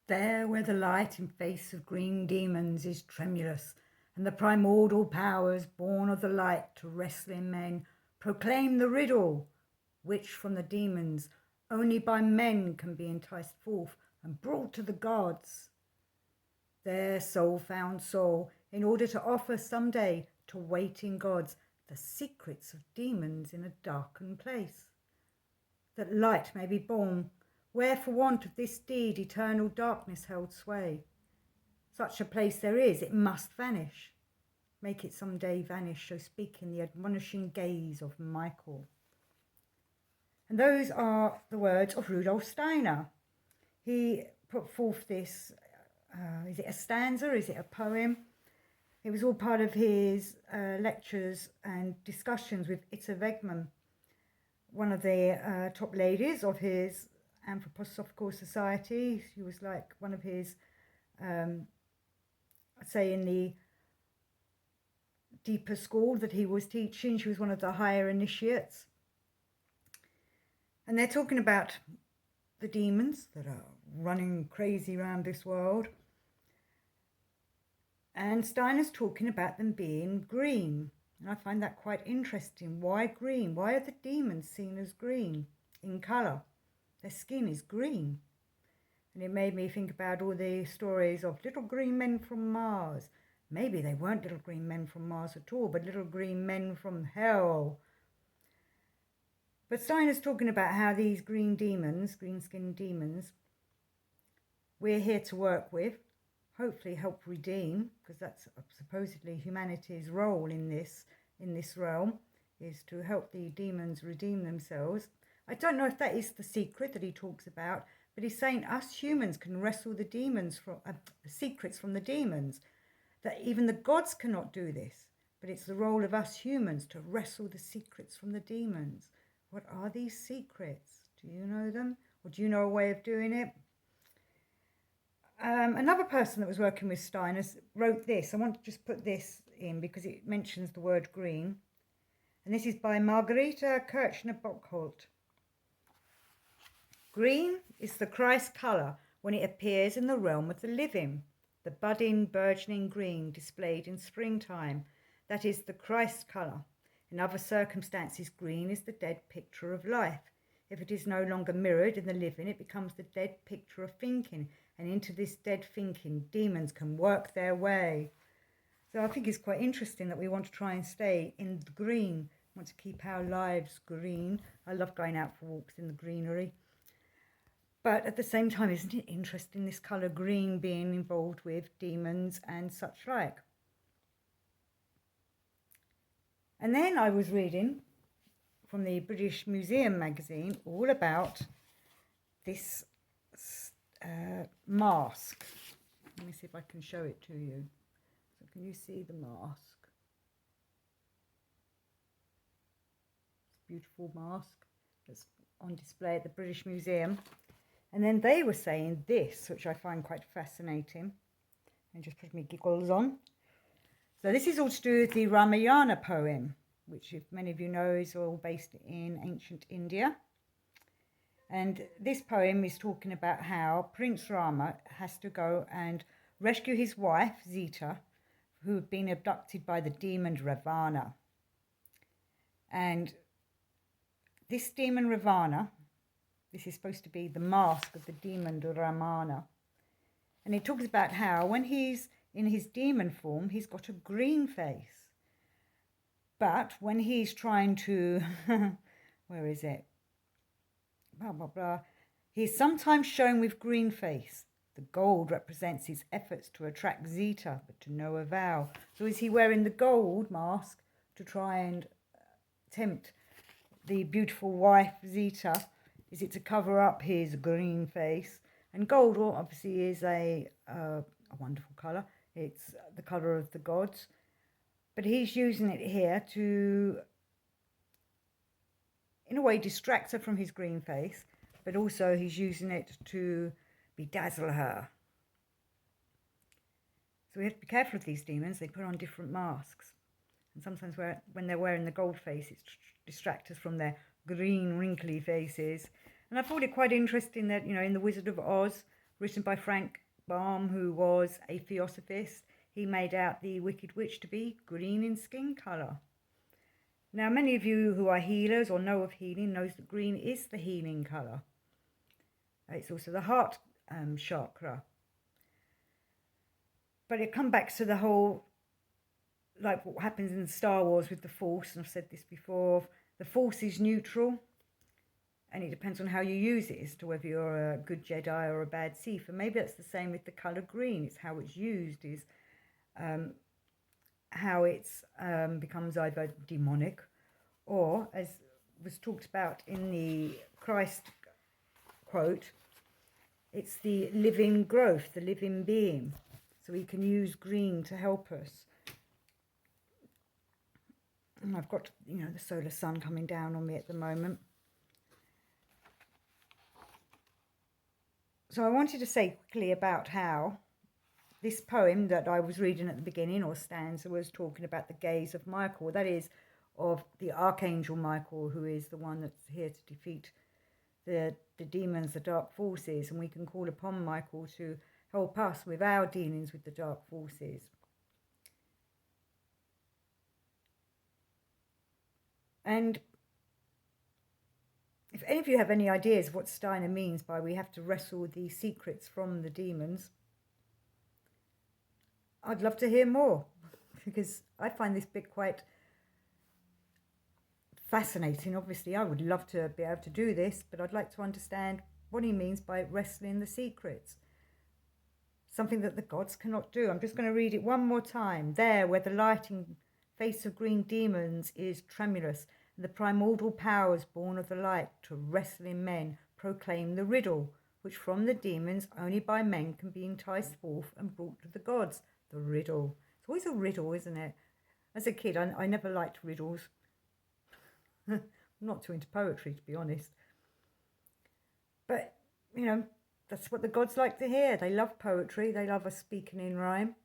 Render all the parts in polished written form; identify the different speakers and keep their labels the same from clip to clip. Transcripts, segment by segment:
Speaker 1: There where the light in face of green demons is tremulous, and the primordial powers born of the light to wrestling men proclaim the riddle, which from the demons only by men can be enticed forth and brought to the gods. There soul found soul, in order to offer some day to waiting gods the secrets of demons in a darkened place, that light may be born, where for want of this deed eternal darkness held sway. Such a place there is, it must vanish. Make it some day vanish, so speak in the admonishing gaze of Michael. And those are the words of Rudolf Steiner. He put forth this, is it a stanza, is it a poem? It was all part of his lectures and discussions with Itta Wegman, one of the top ladies of his Anthroposophical Society. She was like one of his, I'd say in the deeper school that he was teaching, she was one of the higher initiates. And they're talking about the demons that are running crazy around this world. And Steiner's talking about them being green. And I find that quite interesting. Why green? Why are the demons seen as green in colour? Their skin is green. And it made me think about all the stories of little green men from Mars. Maybe they weren't little green men from Mars at all, but little green men from hell. But Steiner's talking about how these green demons, green-skinned demons, we're here to work with, hopefully help redeem, because that's supposedly humanity's role in this realm, is to help the demons redeem themselves. I don't know if that is the secret that he talks about, but he's saying us humans can wrestle the demons from the secrets from the demons, that even the gods cannot do this, but it's the role of us humans to wrestle the secrets from the demons. What are these secrets? Do you know them? Or do you know a way of doing it? Another person that was working with Steiner wrote this. I want to just put this in because it mentions the word green. And this is by Margareta Kirchner-Bockholt. Green is the Christ colour when it appears in the realm of the living. The budding, burgeoning green displayed in springtime. That is the Christ colour. In other circumstances, green is the dead picture of life. If it is no longer mirrored in the living, it becomes the dead picture of thinking. And into this dead thinking, demons can work their way. So I think it's quite interesting that we want to try and stay in the green. We want to keep our lives green. I love going out for walks in the greenery. But at the same time, isn't it interesting, this colour green being involved with demons and such like? And then I was reading from the British Museum magazine all about this mask. Let me see if I can show it to you. So can you see the mask? It's a beautiful mask that's on display at the British Museum. And then they were saying this, which I find quite fascinating, and just put me giggles on. So this is all to do with the Ramayana poem, which, if many of you know, is all based in ancient India. And this poem is talking about how Prince Rama has to go and rescue his wife, Sita, who had been abducted by the demon Ravana. And this demon Ravana, this is supposed to be the mask of the demon Ramana. And it talks about how when he's in his demon form, he's got a green face. But when he's trying to, where is it? Blah, blah, blah. He is sometimes shown with green face. The gold represents his efforts to attract Sita, but to no avail. So is he wearing the gold mask to try and tempt the beautiful wife, Sita? Is it to cover up his green face? And gold obviously is a wonderful colour. It's the colour of the gods. But he's using it here to, in a way, distract her from his green face, but also he's using it to bedazzle her. So we have to be careful of these demons. They put on different masks. And sometimes when they're wearing the gold face, it's distract us from their green, wrinkly faces. And I thought it quite interesting that, you know, in The Wizard of Oz, written by Frank Baum, who was a theosophist. He made out the Wicked Witch to be green in skin colour. Now, many of you who are healers or know of healing knows that green is the healing colour. It's also the heart chakra. But it comes back to the whole, like what happens in Star Wars with the Force, and I've said this before, the Force is neutral, and it depends on how you use it as to whether you're a good Jedi or a bad Sith. And maybe that's the same with the colour green. It's how it's used, is how it becomes either demonic, or, as was talked about in the Christ quote, it's the living growth, the living being. So we can use green to help us. And I've got, the solar sun coming down on me at the moment. So I wanted to say quickly about how this poem that I was reading at the beginning, or stanza, was talking about the gaze of Michael. That is, of the Archangel Michael, who is the one that's here to defeat the demons, the dark forces. And we can call upon Michael to help us with our dealings with the dark forces. And if any of you have any ideas of what Steiner means by we have to wrestle the secrets from the demons, I'd love to hear more, because I find this bit quite fascinating. Obviously, I would love to be able to do this, but I'd like to understand what he means by wrestling the secrets. Something that the gods cannot do. I'm just going to read it one more time. There, where the lighting face of green demons is tremulous, and the primordial powers born of the light to wrestle in men proclaim the riddle, which from the demons only by men can be enticed forth and brought to the gods. The riddle. It's always a riddle, isn't it? As a kid, I never liked riddles. I'm not too into poetry, to be honest. But, that's what the gods like to hear. They love poetry. They love us speaking in rhyme.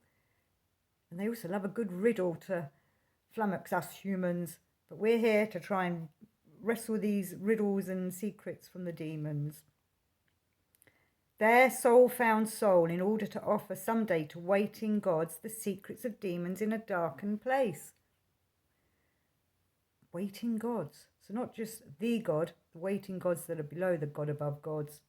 Speaker 1: And they also love a good riddle to flummox us humans. But we're here to try and wrestle these riddles and secrets from the demons. Their soul found soul in order to offer someday to waiting gods the secrets of demons in a darkened place. Waiting gods. So not just the god, the waiting gods that are below the god above gods.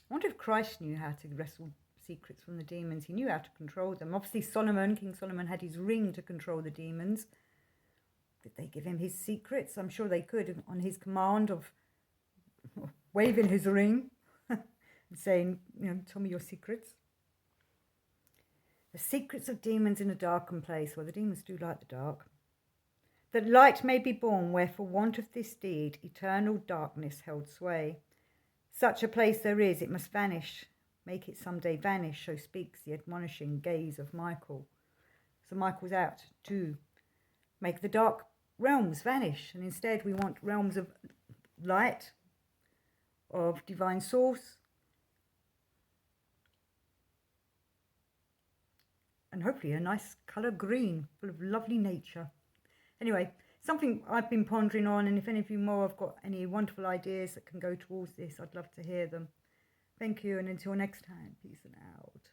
Speaker 1: I wonder if Christ knew how to wrestle secrets from the demons. He knew how to control them. Obviously King Solomon had his ring to control the demons. Did they give him his secrets? I'm sure they could, on his command of waving his ring and saying, tell me your secrets. The secrets of demons in a darkened place. Well, the demons do like the dark. That light may be born where for want of this deed eternal darkness held sway. Such a place there is, it must vanish. Make it someday vanish, so speaks the admonishing gaze of Michael. So Michael's out to make the dark realms vanish, and instead we want realms of light, of divine source, and hopefully a nice colour green, full of lovely nature. Anyway, something I've been pondering on, and if any of you more have got any wonderful ideas that can go towards this, I'd love to hear them. Thank you, and until next time, peace and out.